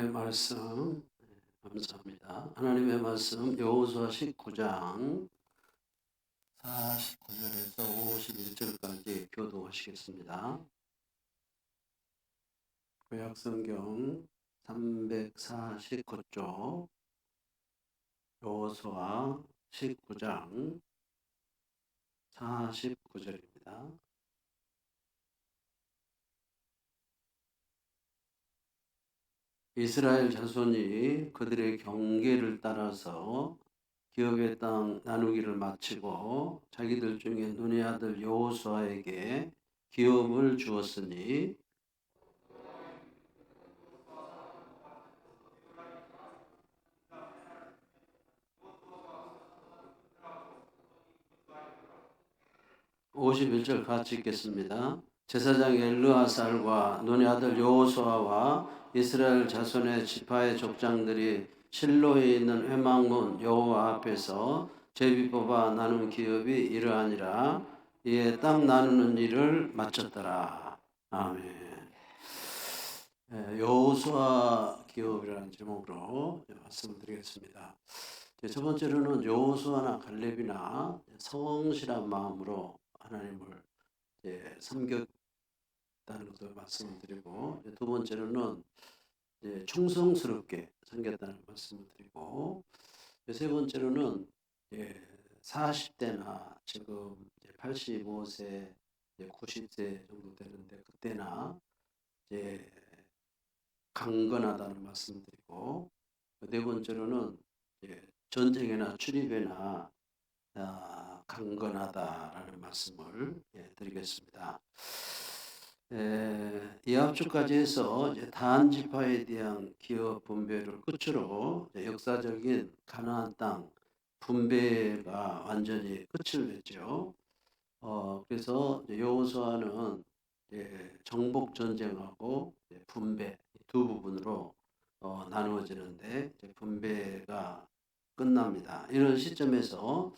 하나님의 말씀 감사합니다. 하나님의 말씀 여호수아 19장 49절에서 51절까지 교독하시겠습니다. 구약성경 349쪽 여호수아 19장 49절입니다. 이스라엘 자손이 그들의 경계를 따라서 기업의 땅 나누기를 마치고 자기들 중에 눈의 아들 여호수아에게 기업을 주었으니 (51절) 같이 읽겠습니다. 제사장 엘르아살과 눈의 아들 여호수아와 이스라엘 자손의 지파의 족장들이 실로에 있는 회막문 여호와 앞에서 제비 뽑아 나눈 기업이 이러하니라. 이에 땅 나누는 일을 마쳤더라. 아멘. 여호수아 기업이라는 제목으로 말씀을 드리겠습니다. 첫 번째로는 여호수아나 갈렙이나 성실한 마음으로 하나님을 섬겼다는 것을 말씀을 드리고, 두 번째로는 충성스럽게 섬겼다는 말씀을 드리고, 세 번째로는 40대나 지금 85세, 90세 정도 되는데 그때나 강건하다는 말씀을 드리고, 네 번째로는 전쟁이나 출입에나 강건하다라는 말씀을 드리겠습니다. 이 앞주까지 해서 단 지파에 대한 기업 분배를 끝으로 역사적인 가나안 땅 분배가 완전히 끝을 맺죠. 그래서 여호수아는 정복 전쟁하고 분배 두 부분으로 나누어지는데 분배가 끝납니다. 이런 시점에서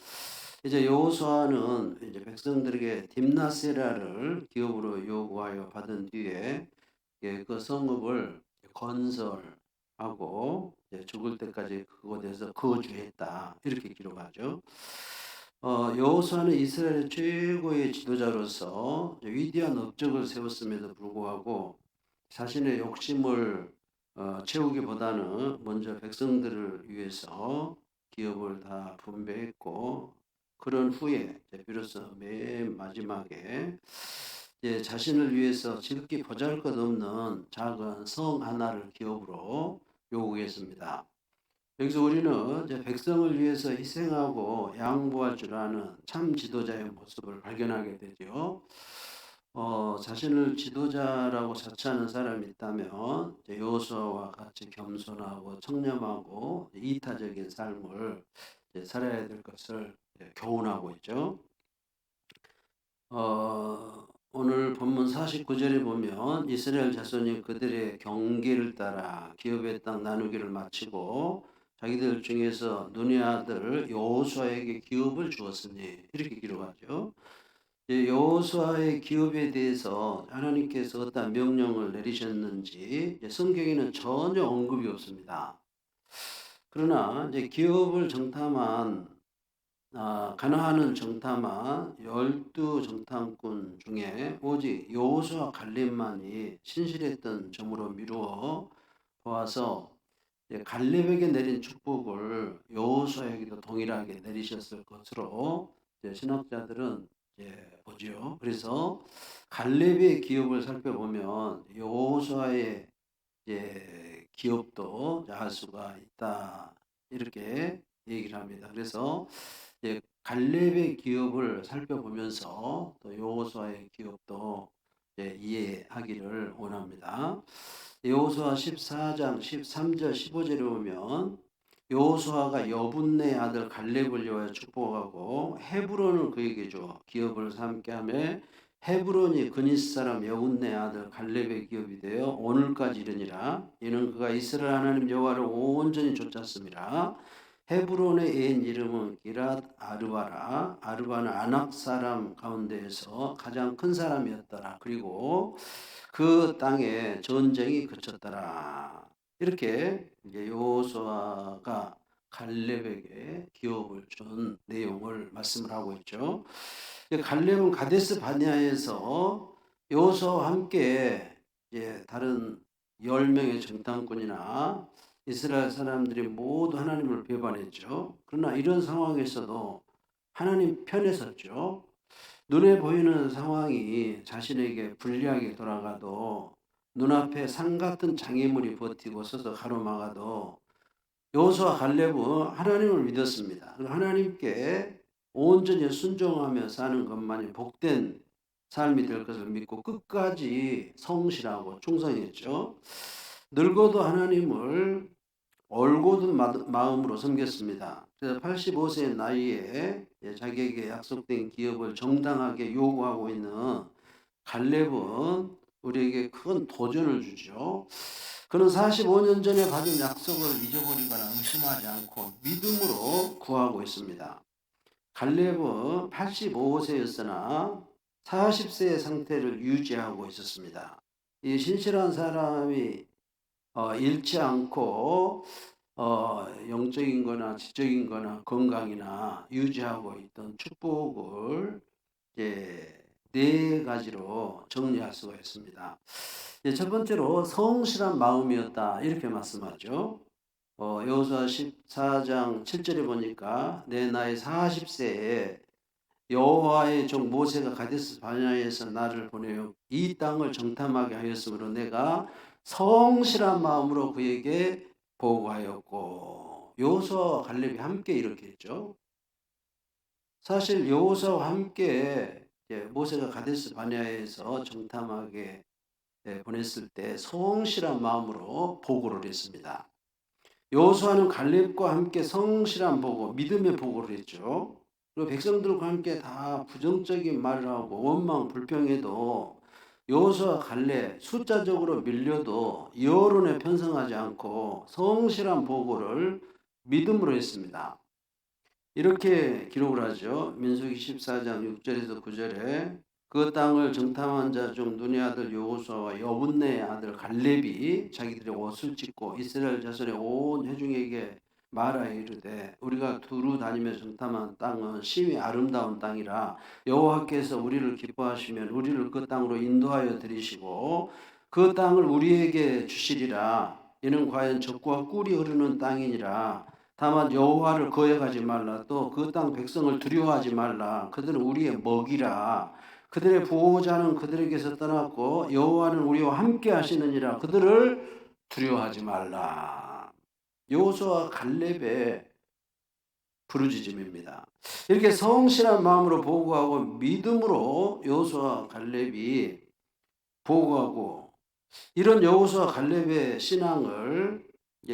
이제 여호수아는 이제 백성들에게 딥나세라를 기업으로 요구하여 받은 뒤에 그 성읍을 건설하고 죽을 때까지 그곳에서 거주했다, 이렇게 기록하죠. 여호수아는 이스라엘의 최고의 지도자로서 위대한 업적을 세웠음에도 불구하고 자신의 욕심을 채우기보다는 먼저 백성들을 위해서 기업을 다 분배했고, 그런 후에 비로소 맨 마지막에 자신을 위해서 지극히 보잘것없는 작은 성 하나를 기업으로 요구했습니다. 여기서 우리는 백성을 위해서 희생하고 양보할 줄 아는 참 지도자의 모습을 발견하게 되죠. 자신을 지도자라고 자처하는 사람이 있다면 여호수아와 같이 겸손하고 청렴하고 이타적인 삶을 살아야 될 것을 교훈하고 있죠. 오늘 본문 49절에 보면 이스라엘 자손이 그들의 경계를 따라 기업의 땅 나누기를 마치고 자기들 중에서 눈의 아들 여호수아에게 기업을 주었으니, 이렇게 기록하죠. 여호수아의 기업에 대해서 하나님께서 어떤 명령을 내리셨는지 성경에는 전혀 언급이 없습니다. 그러나 기업을 정탐한 가나안을 정탐한 12 정탐꾼 중에 오직 여호수아 갈렙만이 신실했던 점으로 미루어 보아서 갈렙에게 내린 축복을 여호수아에게도 동일하게 내리셨을 것으로 신학자들은 보죠. 그래서 갈렙의 기업을 살펴보면 여호수아의 기업도 알 수가 있다, 이렇게 얘기를 합니다. 그래서 갈렙의 기업을 살펴보면서 또 여호수아의 기업도 이해하기를 원합니다. 여호수아 14장 13절 15절에 보면 여호수아가 여분네 아들 갈렙을 위하여 축복하고 헤브론을 그에게 줘 기업을 삼게 하며 헤브론이 그니스 사람 여분네 아들 갈렙의 기업이 되어 오늘까지 이르니라. 이는 그가 이스라엘 하나님 여호와를 온전히 좇았습니다. 헤브론의 애인 이름은 기랏 아르바라. 아르바는 아낙 사람 가운데에서 가장 큰 사람이었더라. 그리고 그 땅에 전쟁이 그쳤더라. 이렇게 이제 여호수아가 갈렙에게 기업을 준 내용을 말씀을 하고 있죠. 갈렙은 가데스 바네아에서 여호수아와 함께 이제 다른 10명의 정탐꾼이나 이스라엘 사람들이 모두 하나님을 배반했죠. 그러나 이런 상황에서도 하나님 편에 섰죠. 눈에 보이는 상황이 자신에게 불리하게 돌아가도 눈앞에 산 같은 장애물이 버티고 서서 가로막아도 여호수아 갈렙은 하나님을 믿었습니다. 하나님께 온전히 순종하며 사는 것만이 복된 삶이 될 것을 믿고 끝까지 성실하고 충성했죠. 늙어도 하나님을 올곧은 마음으로 섬겼습니다. 그래서 85세 나이에 자기에게 약속된 기업을 정당하게 요구하고 있는 갈렙은 우리에게 큰 도전을 주죠. 그는 45년 전에 받은 약속을 잊어버리거나 의심하지 않고 믿음으로 구하고 있습니다. 갈렙은 85세였으나 40세의 상태를 유지하고 있었습니다. 이 신실한 사람이 잃지 않고 영적인 거나 지적인 거나 건강이나 유지하고 있던 축복을 이제 4가지로 정리할 수가 있습니다. 첫 번째로 성실한 마음이었다 이렇게 말씀하죠. 여호수아 14장 7절에 보니까 내 나이 40세에 여호와의 종 모세가 가데스 바네아에서 나를 보내어 이 땅을 정탐하게 하였으므로 내가 성실한 마음으로 그에게 보고하였고, 여호수아와 갈렙이 함께 이렇게 했죠. 사실 여호수아와 함께 모세가 가데스 바네아에서 정탐하게 보냈을 때 성실한 마음으로 보고를 했습니다. 여호수아는 갈렙과 함께 성실한 보고, 믿음의 보고를 했죠. 그리고 백성들과 함께 다 부정적인 말을 하고 원망 불평해도 여호수아 갈렙 숫자적으로 밀려도 여론에 편성하지 않고 성실한 보고를 믿음으로 했습니다. 이렇게 기록을 하죠. 민수기 14장 6절에서 9절에 그 땅을 정탐한 자 중 눈의 아들 여호수아와 여분네의 아들 갈렙이 자기들의 옷을 찢고 이스라엘 자손의 온 회중에게 말하여 이르되 우리가 두루 다니며 정탐한 땅은 심히 아름다운 땅이라 여호와께서 우리를 기뻐하시면 우리를 그 땅으로 인도하여 들이시고 그 땅을 우리에게 주시리라. 이는 과연 젖과 꿀이 흐르는 땅이니라. 다만 여호와를 거역하지 말라. 또 그 땅 백성을 두려워하지 말라. 그들은 우리의 먹이라. 그들의 보호자는 그들에게서 떠났고 여호와는 우리와 함께 하시느니라. 그들을 두려워하지 말라. 여호수아 갈렙의 부르짖음입니다. 이렇게 성실한 마음으로 보고하고 믿음으로 여호수아 갈렙이 보고하고, 이런 여호수아 갈렙의 신앙을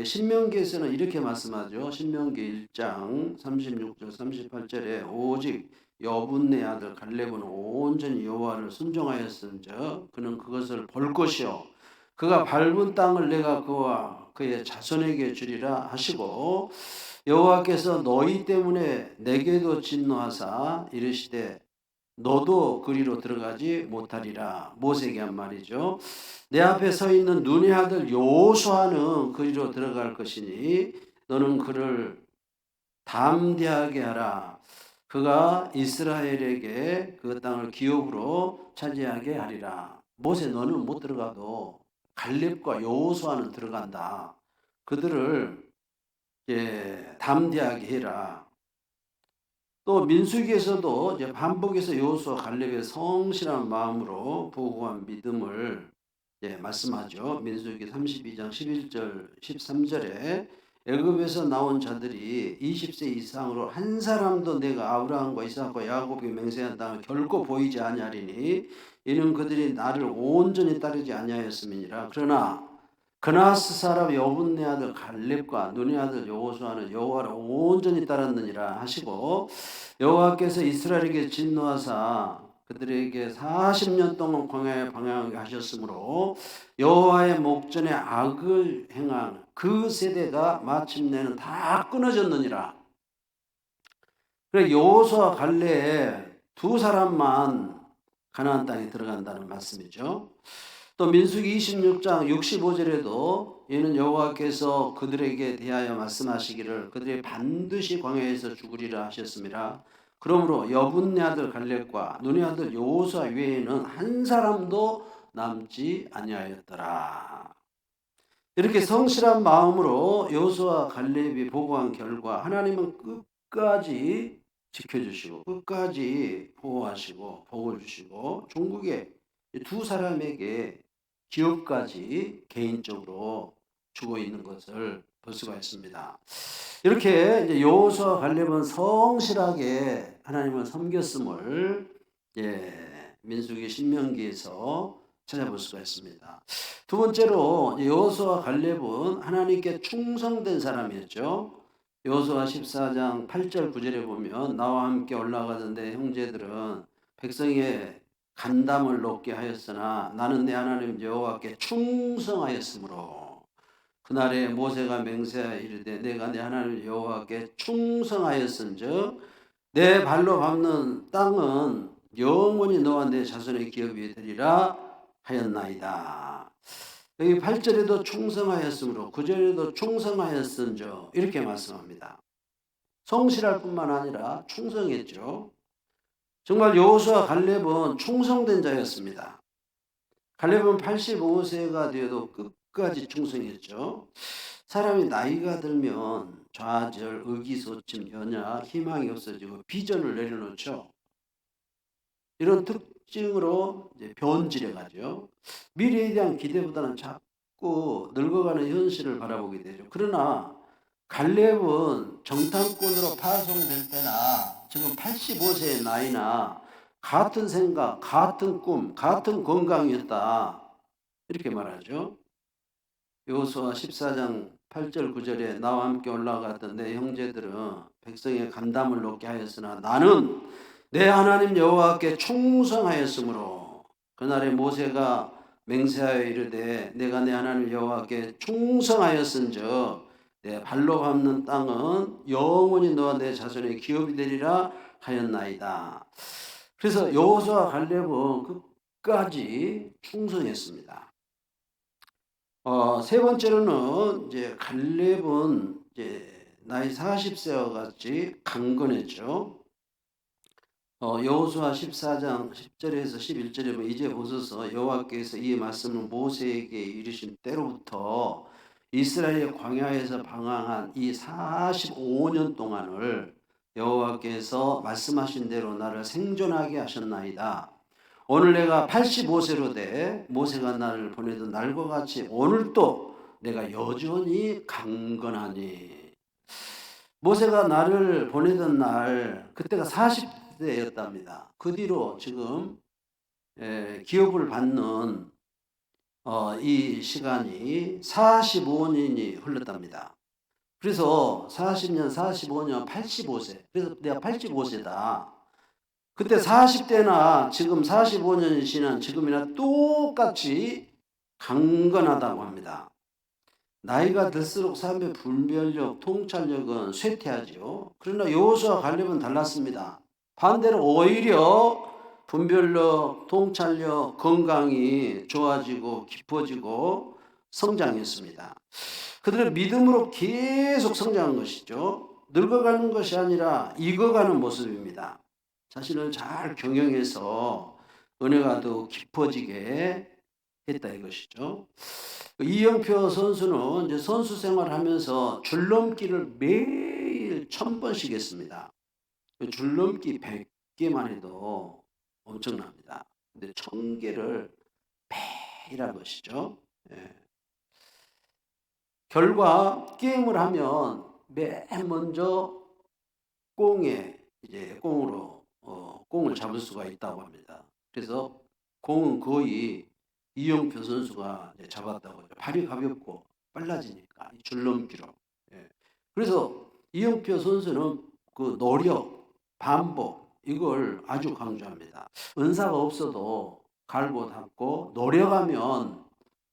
신명기에서는 이렇게 말씀하죠. 신명기 1장 36절 38절에 오직 여분네 아들 갈렙은 온전히 여호와를 순종하였은즉 그는 그것을 볼 것이요 그가 밟은 땅을 내가 그와 그의 자손에게 주리라 하시고, 여호와께서 너희 때문에 내게도 진노하사 이르시되 너도 그리로 들어가지 못하리라. 모세에게 한 말이죠. 내 앞에 서 있는 눈의 아들 여호수아는 그리로 들어갈 것이니 너는 그를 담대하게 하라. 그가 이스라엘에게 그 땅을 기업으로 차지하게 하리라. 모세 너는 못 들어가도 갈렙과 여호수아는 들어간다. 그들을 담대하게 해라. 또 민수기에서도 반복해서 여호수아 갈렙의 성실한 마음으로 보고한 믿음을 말씀하죠. 민수기 32장 11절 13절에 애굽에서 나온 자들이 20세 이상으로 한 사람도 내가 아브라함과 이삭과 야곱에게 맹세한 땅을 결코 보이지 아니하리니 이는 그들이 나를 온전히 따르지 아니하였음이니라. 그러나 그나스 사람 여분네 아들 갈렙과 눈의 아들 여호수아는 여호와를 온전히 따랐느니라 하시고, 여호와께서 이스라엘에게 진노하사 그들에게 40년 동안 광야에 방황하게 하셨으므로 여호와의 목전에 악을 행한 그 세대가 마침내는 다 끊어졌느니라. 그래 여호수아 갈렙 두 사람만 가나안 땅에 들어간다는 말씀이죠. 또 민수기 26장 65절에도 이는 여호와께서 그들에게 대하여 말씀하시기를 그들이 반드시 광야에서 죽으리라 하셨습니다. 그러므로 여분네 아들 갈렙과 눈의 아들 여호수아 외에는 한 사람도 남지 아니하였더라. 이렇게 성실한 마음으로 여호수아 갈렙이 보고한 결과 하나님은 끝까지 지켜주시고 끝까지 보호하시고 복을 주시고 종국의 두 사람에게 기업까지 개인적으로 주고 있는 것을 볼 수가 있습니다. 이렇게 이제 여호수아 갈렙은 성실하게 하나님을 섬겼음을 민수기 신명기에서 찾아볼 수가 있습니다. 두 번째로 여호수아 갈렙은 하나님께 충성된 사람이었죠. 여호수아 14장 8절 9절에 보면 나와 함께 올라가던데 형제들은 백성의 간담을 높게 하였으나 나는 내 하나님 여호와께 충성하였으므로 그날에 모세가 맹세하여 이르되 내가 내 하나님 여호와께 충성하였은즉 내 발로 밟는 땅은 영원히 너와 내 자손의 기업이 되리라 하였나이다. 여기 8절에도 충성하였으므로 9절에도 충성하였은즉 이렇게 말씀합니다. 성실할 뿐만 아니라 충성했죠. 정말 여호수아 갈렙은 충성된 자였습니다. 갈렙은 85세가 되어도 끝까지 충성했죠. 사람이 나이가 들면 좌절, 의기소침, 연약, 희망이 없어지고 비전을 내려놓죠. 이런 특징으로 이제 변질해 가죠. 미래에 대한 기대보다는 자꾸 늙어가는 현실을 바라보게 되죠. 그러나 갈렙은 정탐꾼으로 파송될 때나 지금 85세의 나이나 같은 생각, 같은 꿈, 같은 건강이었다. 이렇게 말하죠. 여호수아 14장 8절 9절에 나와 함께 올라갔던 내 형제들은 백성의 간담을 높게 하였으나 나는 내 하나님 여호와께 충성하였으므로 그날에 모세가 맹세하여 이르되 내가 내 하나님 여호와께 충성하였은즉 내 발로 밟는 땅은 영원히 너와 내 자손의 기업이 되리라 하였나이다. 그래서 여호수아 갈렙은 끝까지 충성했습니다. 세 번째로는 이제 갈렙은 이제 나이 40세와 같이 강건했죠. 여호수아 14장 10절에서 11절에 보면 이제 보소서 여호와께서 이 말씀을 모세에게 이르신 때로부터 이스라엘 광야에서 방황한 이 45년 동안을 여호와께서 말씀하신 대로 나를 생존하게 하셨나이다. 오늘 내가 85세로 돼 모세가 나를 보내던 날과 같이 오늘도 내가 여전히 강건하니. 모세가 나를 보내던 날 그때가 40세였답니다. 그 뒤로 지금 기업을 받는 이 시간이 45년이 흘렀답니다. 그래서 40년, 45년, 85세. 그래서 내가 85세다. 그때 40대나 지금 45년이 지난 지금이나 똑같이 강건하다고 합니다. 나이가 들수록 사람의 분별력, 통찰력은 쇠퇴하죠. 그러나 여호수아 갈렙은 달랐습니다. 반대로 오히려 분별력, 통찰력, 건강이 좋아지고 깊어지고 성장했습니다. 그들은 믿음으로 계속 성장한 것이죠. 늙어가는 것이 아니라 익어가는 모습입니다. 자신을 잘 경영해서 은혜가 더 깊어지게 했다 이것이죠. 이영표 선수는 이제 선수 생활하면서 줄넘기를 매일 1000번씩 했습니다. 줄넘기 100개만 해도 엄청납니다. 근데 1000개를 매일 한 것이죠. 결과 게임을 하면 맨 먼저 공을 잡을 수가 있다고 합니다. 그래서 공은 거의 이영표 선수가 잡았다고 하죠. 발이 가볍고 빨라지니까 줄넘기로. 그래서 이영표 선수는 그 노력, 반복 이걸 아주 강조합니다. 은사가 없어도 갈고 닦고 노력하면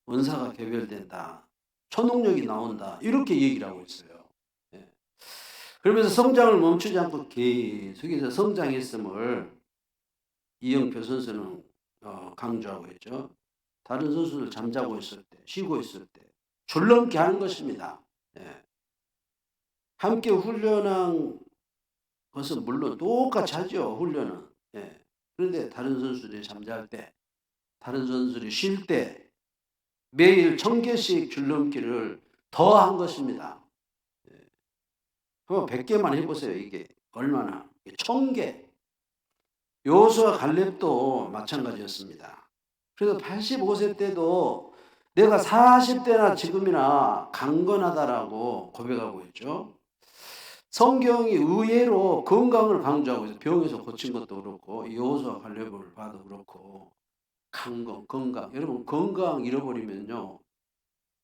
은사가 개별된다. 초능력이 나온다. 이렇게 얘기를 하고 있어요. 그러면서 성장을 멈추지 않고 계속해서 성장했음을 이영표 선수는 강조하고 있죠. 다른 선수들 잠자고 있을 때, 쉬고 있을 때, 줄넘기 하는 것입니다. 예. 함께 훈련한 것은 물론 똑같이 하죠, 훈련은. 예. 그런데 다른 선수들이 잠잘 때, 다른 선수들이 쉴 때 매일 1000개씩 줄넘기를 더 한 것입니다. 예. 한번 100개만 해보세요. 이게 얼마나. 1000개. 여호수아 갈렙도 마찬가지였습니다. 그래서 85세 때도 내가 40대나 지금이나 강건하다라고 고백하고 있죠. 성경이 의외로 건강을 강조하고 있어요. 병에서 고친 것도 그렇고 여호수아 갈렙을 봐도 그렇고 건강. 여러분 건강 잃어버리면요.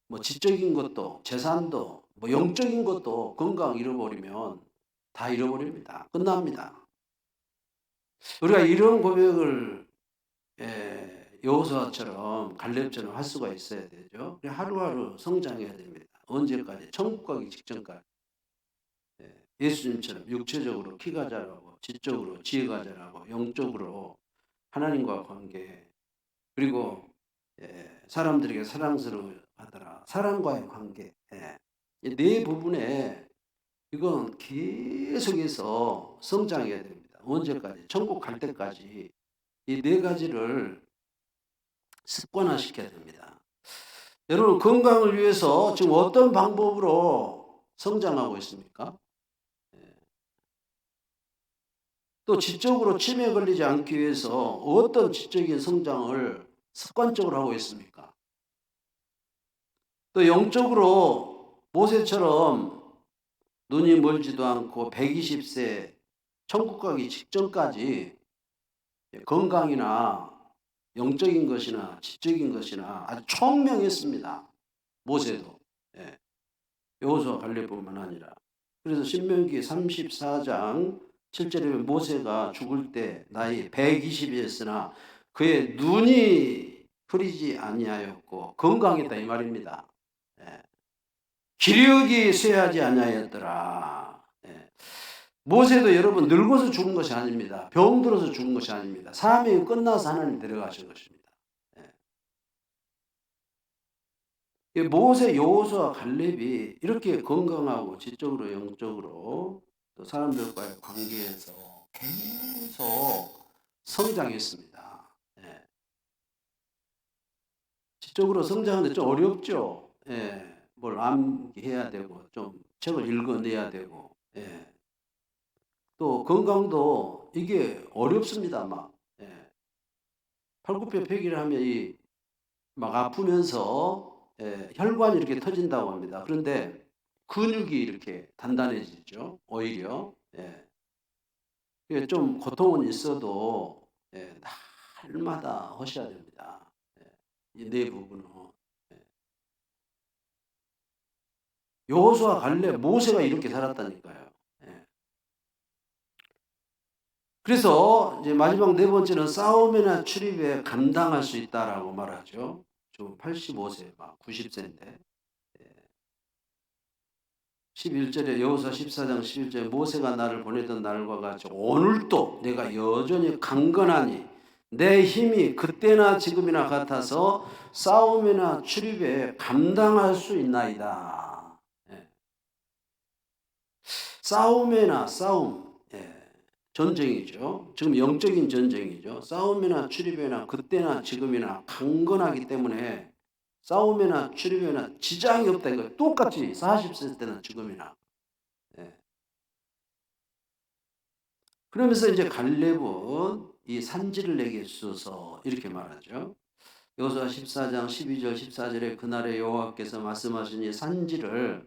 뭐 지적인 것도 재산도 뭐 영적인 것도 건강 잃어버리면 다 잃어버립니다. 끝납니다. 우리가 이런 고백을 여호수아처럼 갈렙처럼 할 수가 있어야 되죠. 하루하루 성장해야 됩니다. 언제까지? 천국 가기 직전까지. 예수님처럼 육체적으로 키가 자라고 지적으로 지혜가 자라고 영적으로 하나님과 관계 그리고 사람들에게 사랑스러워하더라. 사랑과의 관계. 이 네 부분에 이건 계속해서 성장해야 됩니다. 언제까지? 천국 갈 때까지 이 네 가지를 습관화시켜야 됩니다. 여러분 건강을 위해서 지금 어떤 방법으로 성장하고 있습니까? 또 지적으로 치매에 걸리지 않기 위해서 어떤 지적인 성장을 습관적으로 하고 있습니까? 또 영적으로 모세처럼 눈이 멀지도 않고 120세 천국 가기 직전까지 건강이나 영적인 것이나 지적인 것이나 아주 총명했습니다. 모세도. 여호수아 갈렙뿐만 아니라. 그래서 신명기 34장 7절에 모세가 죽을 때 나이 120이었으나 그의 눈이 흐리지 아니하였고 건강했다 이 말입니다. 기력이 쇠하지 아니하였더라. 모세도 여러분 늙어서 죽은 것이 아닙니다. 병들어서 죽은 것이 아닙니다. 사명이 끝나서 하나님 데려가신 것입니다. 모세, 여호수아, 갈렙이 이렇게 건강하고 지적으로 영적으로 또 사람들과의 관계에서 계속 성장했습니다. 지적으로 성장하는데 좀 어렵죠. 뭘 암기해야 되고 좀 책을 읽어내야 되고 또 건강도 이게 어렵습니다. 막 팔굽혀펴기를 하면 막 아프면서 혈관이 이렇게 터진다고 합니다. 그런데 근육이 이렇게 단단해지죠. 오히려 좀 고통은 있어도 날마다 하셔야 됩니다. 이 네 부분은 여호수아 갈렙 모세가 이렇게 살았다니까요. 그래서 이제 마지막 네 번째는 싸움이나 출입에 감당할 수 있다라고 말하죠. 저 85세, 막 90세인데. 11절에 여호수아 14장 11절에 모세가 나를 보내던 날과 같이 오늘도 내가 여전히 강건하니 내 힘이 그때나 지금이나 같아서 싸움이나 출입에 감당할 수 있나이다. 싸움이나 싸움. 전쟁이죠. 지금 영적인 전쟁이죠. 싸움이나 출입이나 그때나 지금이나 강건하기 때문에 싸움이나 출입이나 지장이 없다 이거 똑같이 40세 때나 지금이나. 그러면서 이제 갈렙은 이 산지를 내게 주소서 이렇게 말하죠. 여호수아 14장 12절 14절에 그날에 여호와께서 말씀하시니 산지를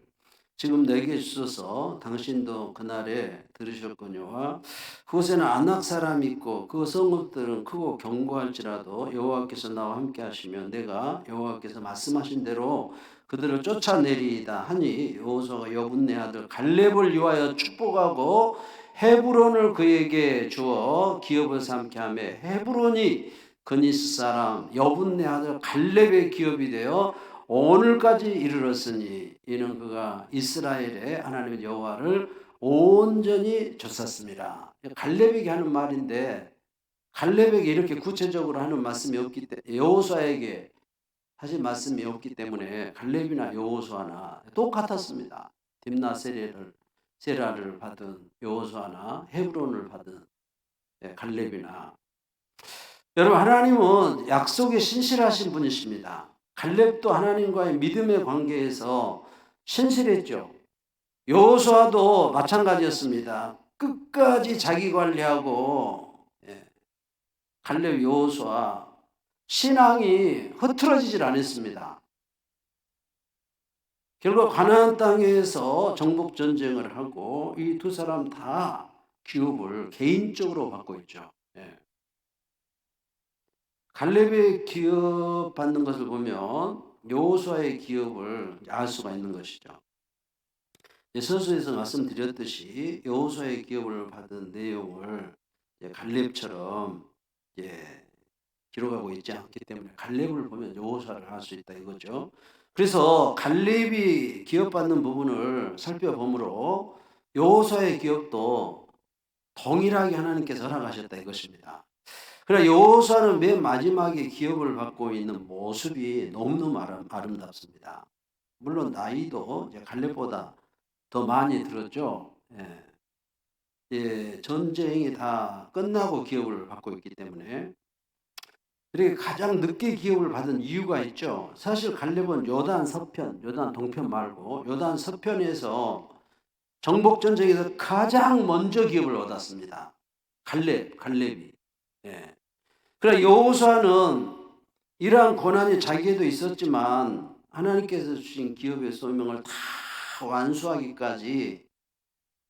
지금 내게 주소서 당신도 그날에 들으셨거니와 그곳에는 안악 사람이 있고 그 성읍들은 크고 견고할지라도 여호와께서 나와 함께 하시면 내가 여호와께서 말씀하신 대로 그들을 쫓아내리이다 하니 여호수아가 여분네 아들 갈렙을 위하여 축복하고 헤브론을 그에게 주어 기업을 삼게 하며 헤브론이 그니스 사람 여분네 아들 갈렙의 기업이 되어 오늘까지 이르렀으니 이는 그가 이스라엘의 하나님 여호와를 온전히 좇았습니다. 갈렙에게 하는 말인데 갈렙에게 이렇게 구체적으로 하는 말씀이 없기 때문에 여호수아에게 하신 말씀이 없기 때문에 갈렙이나 여호수아나 똑같았습니다. 딥나 세라를 받은 여호수아나 헤브론을 받은 갈렙이나, 여러분, 하나님은 약속에 신실하신 분이십니다. 갈렙도 하나님과의 믿음의 관계에서 신실했죠. 여호수아도 마찬가지였습니다. 끝까지 자기 관리하고, 갈렙 여호수아 신앙이 흐트러지질 않았습니다. 결국 가나안 땅에서 정복 전쟁을 하고 이 두 사람 다 기업을 개인적으로 받고 있죠. 갈렙의 기업 받는 것을 보면 여호수아의 기업을 알 수가 있는 것이죠. 서두에서 말씀드렸듯이 여호수아의 기업을 받은 내용을 갈렙처럼 기록하고 있지 않기 때문에 갈렙을 보면 여호수아를 알 수 있다 이거죠. 그래서 갈렙이 기업받는 부분을 살펴보므로 여호수아의 기업도 동일하게 하나님께서 허락하셨다 이것입니다. 그러나 여호수아는 맨 마지막에 기업을 받고 있는 모습이 너무너무 아름답습니다. 물론 나이도 갈렙보다 더 많이 들었죠. 전쟁이 다 끝나고 기업을 받고 있기 때문에. 그리고 가장 늦게 기업을 받은 이유가 있죠. 사실 갈렙은 요단 서편, 요단 동편 말고 요단 서편에서 정복전쟁에서 가장 먼저 기업을 얻었습니다. 갈렙이. 그러나 여호수아는 이러한 고난이 자기에도 있었지만 하나님께서 주신 기업의 소명을 다 완수하기까지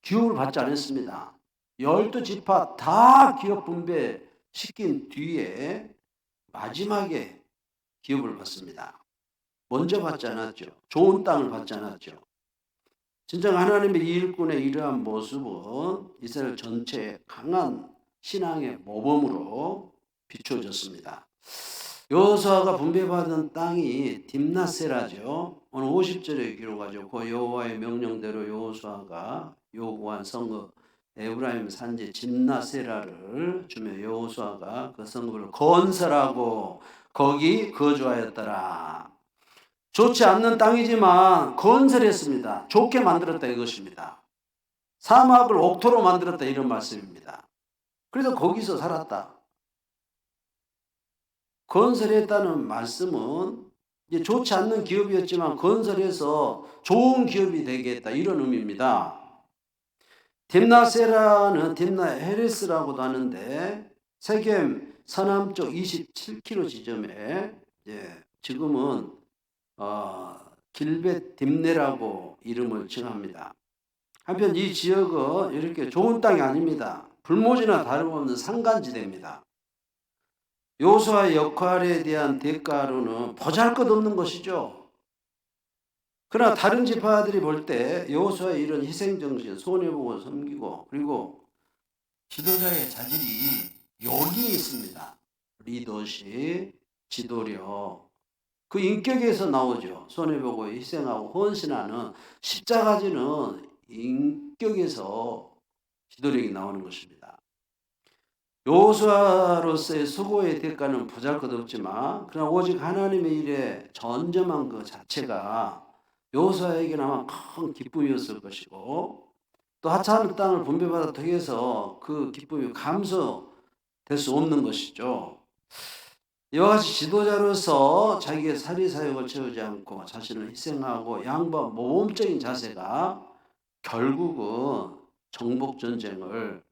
기업을 받지 않았습니다. 12지파 다 기업 분배시킨 뒤에 마지막에 기업을 받습니다. 먼저 받지 않았죠. 좋은 땅을 받지 않았죠. 진정 하나님의 일꾼의 이러한 모습은 이스라엘 전체의 강한 신앙의 모범으로 비춰졌습니다. 여호수아가 분배받은 땅이 딥나세라죠. 오늘 50절에 기록하죠. 그 여호와의 명령대로 여호수아가 요구한 성읍 에브라임 산지 딥나세라를 주며 여호수아가 그 성읍을 건설하고 거기 거주하였더라. 좋지 않는 땅이지만 건설했습니다. 좋게 만들었다 이것입니다. 사막을 옥토로 만들었다 이런 말씀입니다. 그래서 거기서 살았다. 건설했다는 말씀은 이제 좋지 않는 기업이었지만 건설해서 좋은 기업이 되겠다 이런 의미입니다. 딥나세라는 딥나 헤레스라고도 하는데 세겜 서남쪽 27km 지점에 지금은 길벳 딥네라고 이름을 칭합니다. 한편 이 지역은 이렇게 좋은 땅이 아닙니다. 불모지나 다름없는 산간지대입니다. 여호수아의 역할에 대한 대가로는 보잘것없는 것이죠. 그러나 다른 지파들이 볼 때 여호수아의 이런 희생정신, 손해보고 섬기고 그리고 지도자의 자질이 여기에 있습니다. 리더십, 지도력, 그 인격에서 나오죠. 손해보고 희생하고 헌신하는 십자가지는 인격에서 지도력이 나오는 것입니다. 여호수아로서의 수고의 대가는 보잘것없지만 그러나 오직 하나님의 일에 전념한 그 자체가 여호수아에게는 아마 큰 기쁨이었을 것이고 또 하찮은 땅을 분배받아 통해서 그 기쁨이 감소될 수 없는 것이죠. 이와 같이 지도자로서 자기의 사리사욕을 채우지 않고 자신을 희생하고 양보한 모범적인 자세가 결국은 정복전쟁을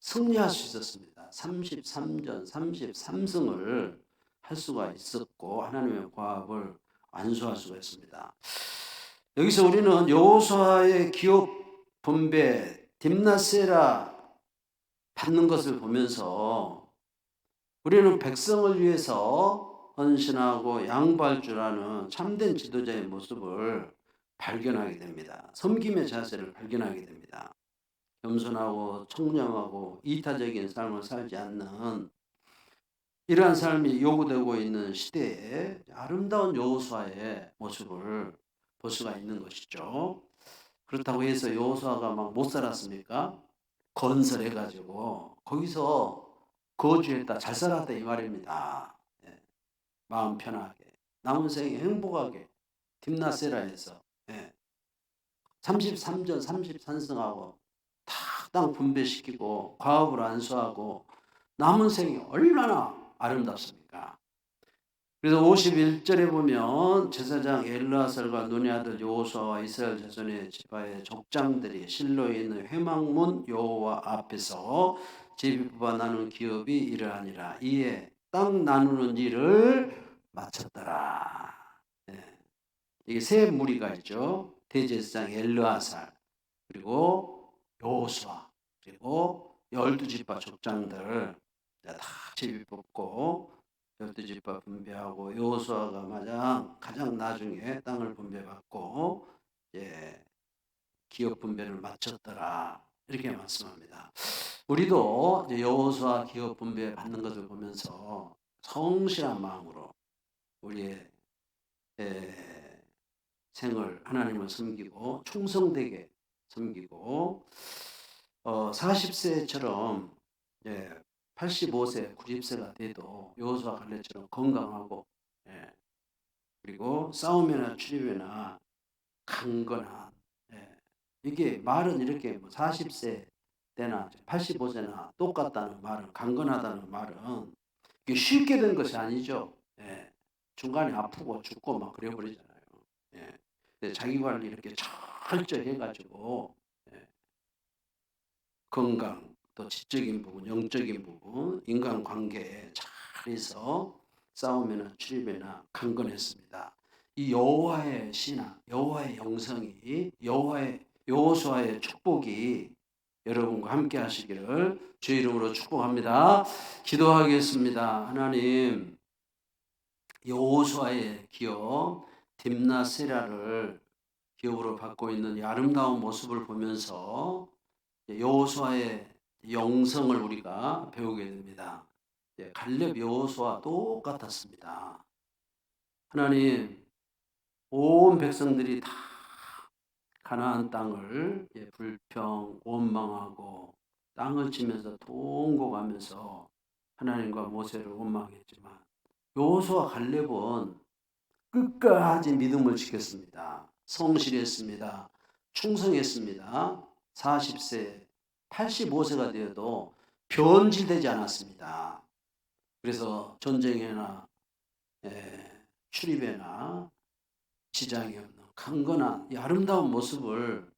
승리할 수 있었습니다. 33전 33승을 할 수가 있었고 하나님의 과업을 완수할 수가 있습니다. 여기서 우리는 여호수아의 기업 분배 딥나세라 받는 것을 보면서 우리는 백성을 위해서 헌신하고 양보할 줄 아는 참된 지도자의 모습을 발견하게 됩니다. 섬김의 자세를 발견하게 됩니다. 겸손하고 청렴하고 이타적인 삶을 살지 않는 이러한 삶이 요구되고 있는 시대에 아름다운 여호수아의 모습을 볼 수가 있는 것이죠. 그렇다고 해서 여호수아가 막 못 살았습니까? 건설해가지고 거기서 거주했다, 잘 살았다 이 말입니다. 마음 편하게. 남은 생에 행복하게 딥나세라에서 33전 33승하고 다 땅 분배시키고 과업을 안수하고 남은 생이 얼마나 아름답습니까? 그래서 51절에 보면 제사장 엘르아살과 눈의 아들 여호수아와 이스라엘 자손의 지파의 족장들이 실로에 있는 회막문 여호와 앞에서 제비 뽑아 나누는 기업이 이러하니라. 이에 땅 나누는 일을 마쳤더라. 이게 세 무리가 있죠. 대제사장 엘르아살, 그리고 여호수아, 그리고 12지파 족장들 다 제비 뽑고 12지파 분배하고 여호수아가 가장 나중에 땅을 분배받고 이제 기업 분배를 마쳤더라. 이렇게 말씀합니다. 우리도 이제 여호수아 기업 분배 받는 것을 보면서 성실한 마음으로 우리의 생을 하나님을 섬기고 충성되게 섬기고 40세처럼 85세, 90세가 돼도 여호수아 갈렙처럼 건강하고 그리고 싸움이나 출입이나 강건한 이게 말은 이렇게 뭐 40세 때나 85세나 똑같다는 말은 강건하다는 말은 이게 쉽게 된 것이 아니죠. 중간에 아프고 죽고 막 그래버리잖아요. 자기 관리 이렇게 철저히 해가지고 건강, 또 지적인 부분, 영적인 부분, 인간관계에 잘해서 싸움이나 출입이나 강건했습니다. 이 여호와의 신앙, 여호와의 영성이, 여호수아의 축복이 여러분과 함께 하시기를 주의 이름으로 축복합니다. 기도하겠습니다. 하나님, 여호수아의 기업 딥나세라를 기업으로 받고 있는 이 아름다운 모습을 보면서 여호수아의 영성을 우리가 배우게 됩니다. 갈렙 여호수아 똑같았습니다. 하나님, 온 백성들이 다 가나안 땅을 불평, 원망하고 땅을 치면서 통곡하면서 하나님과 모세를 원망했지만 여호수아 갈렙은 끝까지 믿음을 지켰습니다. 성실했습니다. 충성했습니다. 40세, 85세가 되어도 변질되지 않았습니다. 그래서 전쟁에나 출입에나 지장이 없는 강건한 이 아름다운 모습을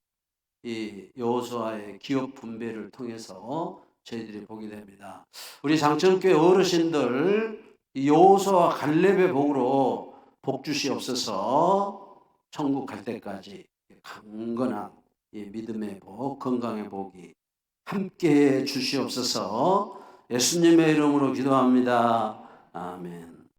이 여호수아의 기업 분배를 통해서 저희들이 보게 됩니다. 우리 장천교회 어르신들 여호수아와 갈렙의 복으로 복 주시옵소서. 천국 갈 때까지 강건한 이 믿음의 복, 건강의 복이 함께 주시옵소서. 예수님의 이름으로 기도합니다. 아멘.